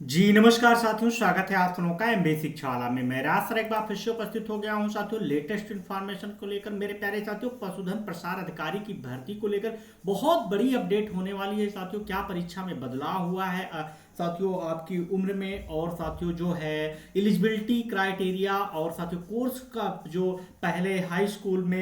जी नमस्कार साथियों, स्वागत है आप लोगों का एमबी शिक्षावाला में। मैं राज सर एक बार फिर से उपस्थित हो गया हूं साथियों लेटेस्ट इन्फॉर्मेशन को लेकर। मेरे प्यारे साथियों, पशुधन प्रसार अधिकारी की भर्ती को लेकर बहुत बड़ी अपडेट होने वाली है साथियों। क्या परीक्षा में बदलाव हुआ है साथियों आपकी उम्र में, और साथियों जो है एलिजिबिलिटी क्राइटेरिया, और साथियों कोर्स का जो पहले हाई स्कूल में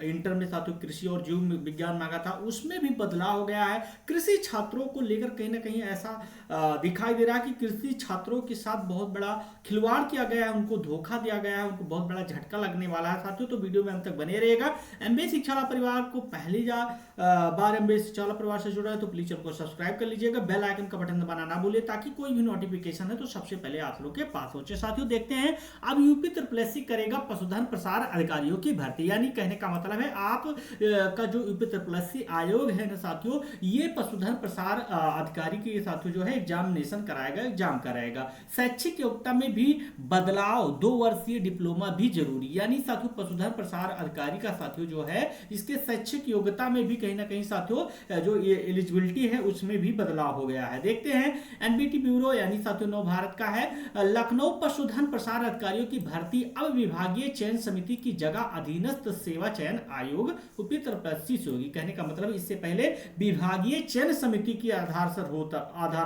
इंटर में साथियों कृषि और जीव विज्ञान मांगा था उसमें भी बदलाव हो गया है। कृषि छात्रों को लेकर कहीं ना कहीं ऐसा दिखाई दे रहा है कि कृषि छात्रों के साथ बहुत बड़ा खिलवाड़ किया गया है, उनको धोखा दिया गया है, उनको बहुत बड़ा झटका लगने वाला है साथियों। तो वीडियो में अंत तक बने रहेगा। एमबी शिक्षाला परिवार को पहली बार एमबी शिक्षाला परिवार से जुड़ा है तो प्लीज चैनल को सब्सक्राइब कर लीजिएगा, बेल आइकन का बटन दबाना ना भूलिए ताकि कोई भी नोटिफिकेशन है तो सबसे पहले आप लोग के पास पहुंचे। साथियों देखते हैं, अब यूपी ट्रिपल करेगा पशुधन प्रसार अधिकारियों की भर्ती। यानी कहने का मतलब है आप का जो यूपी ट्रिपल आयोग है ना साथियों, ये पशुधन प्रसार अधिकारी के साथियों जो है एग्जामिनेशन कराएगा, एग्जाम कराएगा। शैक्षिक योग्यता में भी बदलाव, 2 वर्षीय डिप्लोमा भी जरूरी। यानी साथियों पशुधन प्रसार अधिकारी का साथियों जो है इसके शैक्षिक योग्यता में भी कहीं ना कहीं साथियों जो ये एलिजिबिलिटी है उसमें भी बदलाव हो गया है। देखते हैं, एनबीटी ब्यूरो यानी साथियों नव भारत का है, लखनऊ पशुधन प्रसार अधिकारियों की भर्ती अब विभागीय चयन समिति की जगह अधीनस्थ सेवा चयन आयोग यूपी ट्रिपल से होगी। कहने का मतलब इससे पहले विभागीय चयन समिति के आधार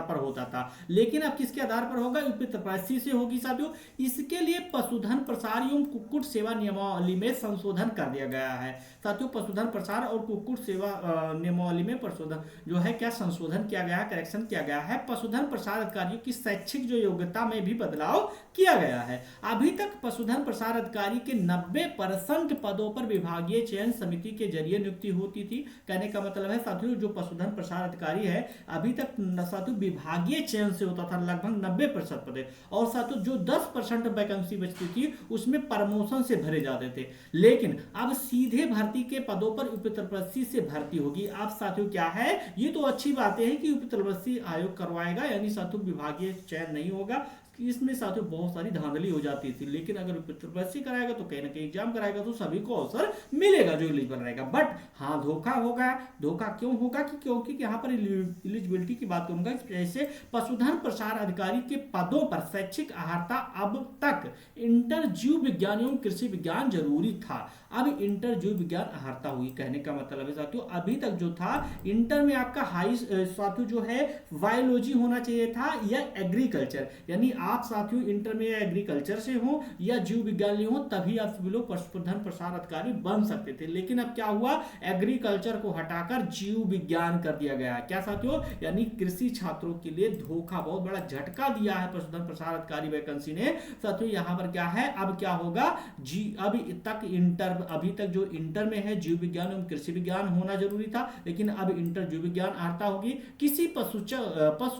पर होता था, लेकिन अब किसके आधार पर होगा? यूपी ट्रिपल से होगी साथियों। इसके लिए पशुधन प्रसार एवं कुक्कुट सेवा नियमावली में संशोधन कर दिया गया है साथियों। पशुधन प्रसार और कुक्कुट सेवा नियमावली में संशोधन जो है क्या संशोधन किया गया है, करेक्शन किया गया है। पशुधन प्रसार अधिकारियों की शैक्षिक जो योग्यता में भी बदलाव किया गया है। अभी तक पशुधन प्रसार अधिकारी के 90% पदों पर विभागीय चयन समिति के जरिए नियुक्ति होती थी। कहने का मतलब है साथियों जो पशुधन प्रसार अधिकारी है अभी तक साथियों विभागीय चयन से होता था लगभग 90% पद, और साथियों जो 10% वैकेंसी बचती थी उसमें प्रमोशन से भरे जाते थे। लेकिन अब सीधे भर्ती के पदों पर यूपी ट्रिपल से भर्ती होगी। अब साथियों क्या है, ये तो अच्छी बातें हैं कि यूपी ट्रिपल आयोग करवाएगा, यानी साथियों विभागीय चयन नहीं होगा। इसमें साथियों बहुत सारी धांधली हो जाती थी, लेकिन अगर ट्रिपल कराएगा तो कहीं ना कहीं एग्जाम कराएगा तो सभी को अवसर मिलेगा जो एलिजिबल रहेगा। बट हाँ धोखा होगा। धोखा क्यों होगा? क्योंकि यहाँ पर एलिजिबिलिटी की बात करूंगा। जैसे पशुधन प्रसार अधिकारी के पदों पर शैक्षिक अर्हता अब तक इंटर जीव विज्ञान एवं कृषि विज्ञान जरूरी था, अब इंटर जीव विज्ञान अर्हता हुई। कहने का मतलब है साथियों अभी तक जो था इंटर में आपका हाई साथियों जो है बायोलॉजी होना चाहिए था या एग्रीकल्चर, यानी आप साथियों इंटर में या एग्रीकल्चर से हो या जीव विज्ञान हो तभी आप सभी लोग पशुधन प्रसार अधिकारी बन सकते थे। लेकिन अब क्या हुआ, एग्रीकल्चर को हटाकर जीव विज्ञान कर दिया गया। क्या साथियों, यानी कृषि छात्रों के लिए धोखा, बहुत बड़ा झटका दिया है पशुधन प्रसार अधिकारी वैकेंसी ने साथियों। यहाँ पर क्या है, अब क्या होगा जी, अभी तक जो इंटर में है जीव विज्ञान एवं कृषि विज्ञान होना जरूरी था, लेकिन अब इंटर जीव विज्ञान अर्हता होगी। किसी पशु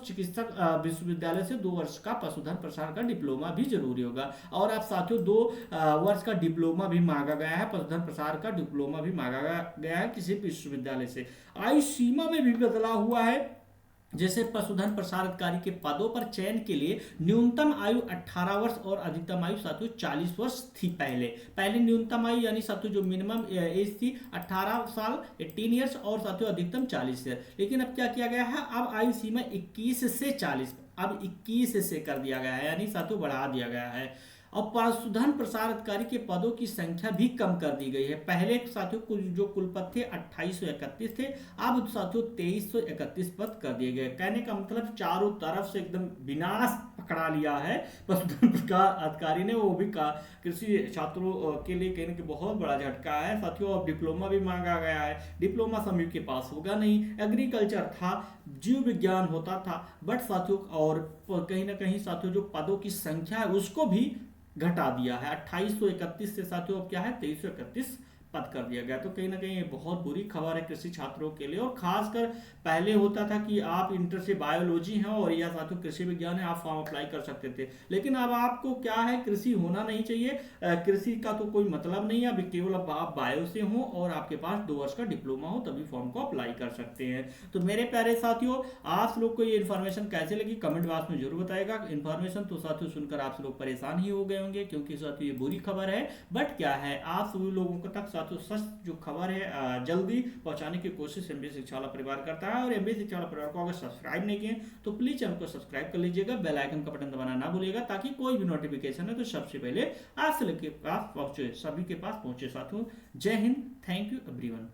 चिकित्सक विश्वविद्यालय से 2 वर्ष का पशुधन प्रसार का डिप्लोमा भी जरूरी होगा। और अब साथियों 2 वर्ष का डिप्लोमा भी मांगा गया है, पशुधन प्रसार का डिप्लोमा भी मांगा गया है किसी विश्वविद्यालय से। आयु सीमा में भी बदलाव हुआ है। जैसे पशुधन प्रसार अधिकारी के पदों पर चयन के लिए न्यूनतम आयु 18 वर्ष और अधिकतम आयु साथियों 40 वर्ष थी। पहले न्यूनतम आयु यानी साथियों जो मिनिमम एज थी 18 साल 18 ईयर्स और साथियों अधिकतम 40 ईयर। लेकिन अब क्या किया गया है, अब आयु सीमा 21 से 40 अब 21 से कर दिया गया है, यानी साथियों बढ़ा दिया गया है। और पशुधन प्रसार अधिकारी के पदों की संख्या भी कम कर दी गई है। पहले साथियों जो कुल पद थे 2831 थे, अब साथियों 2331 पद कर दिए गए। कहने का मतलब चारों तरफ से एकदम विनाश पकड़ा लिया है पशुधन प्रसार अधिकारी ने, वो भी कृषि छात्रों के लिए कहने के बहुत बड़ा झटका है साथियों। अब डिप्लोमा भी मांगा गया है, डिप्लोमा सभी के पास होगा नहीं। एग्रीकल्चर था, जीव विज्ञान होता था, बट साथियों और कहीं ना कहीं साथियों जो पदों की संख्या है उसको भी घटा दिया है। 2831 से साथियों अब क्या है 2331 पद कर दिया गया। तो कहीं ना कहीं ये बहुत बुरी खबर है कृषि छात्रों के लिए। और खासकर पहले होता था कि आप इंटर से बायोलॉजी हैं और या साथियों कृषि विज्ञान है, आप फॉर्म अप्लाई कर सकते थे। लेकिन अब आपको क्या है, कृषि होना नहीं चाहिए, कृषि का तो कोई मतलब नहीं है। अभी केवल अब आप बायो से हो और आपके पास 2 वर्ष का डिप्लोमा हो तभी फॉर्म को अप्लाई कर सकते हैं। तो मेरे प्यारे साथियों, आप लोग को ये इन्फॉर्मेशन कैसे लगी कमेंट बॉक्स में जरूर बताएगा। इन्फॉर्मेशन तो साथियों सुनकर आप लोग परेशान ही हो गए होंगे, क्योंकि साथियों ये बुरी खबर है। बट क्या है, आप सभी लोगों को तक साथियों सच जो खबर है जल्दी पहुंचाने की कोशिश एमबी शिक्षा वाला परिवार करता है। और एमबी शिक्षा वाला परिवार को अगर सब्सक्राइब नहीं किए तो प्लीज चैनल को सब्सक्राइब कर लीजिएगा, बेल आइकन का बटन दबाना ना भूलिएगा, ताकि कोई भी नोटिफिकेशन है तो सबसे पहले आप सभी के पास पहुंचे साथियों। जय हिंद, थैंक यू एवरीवन।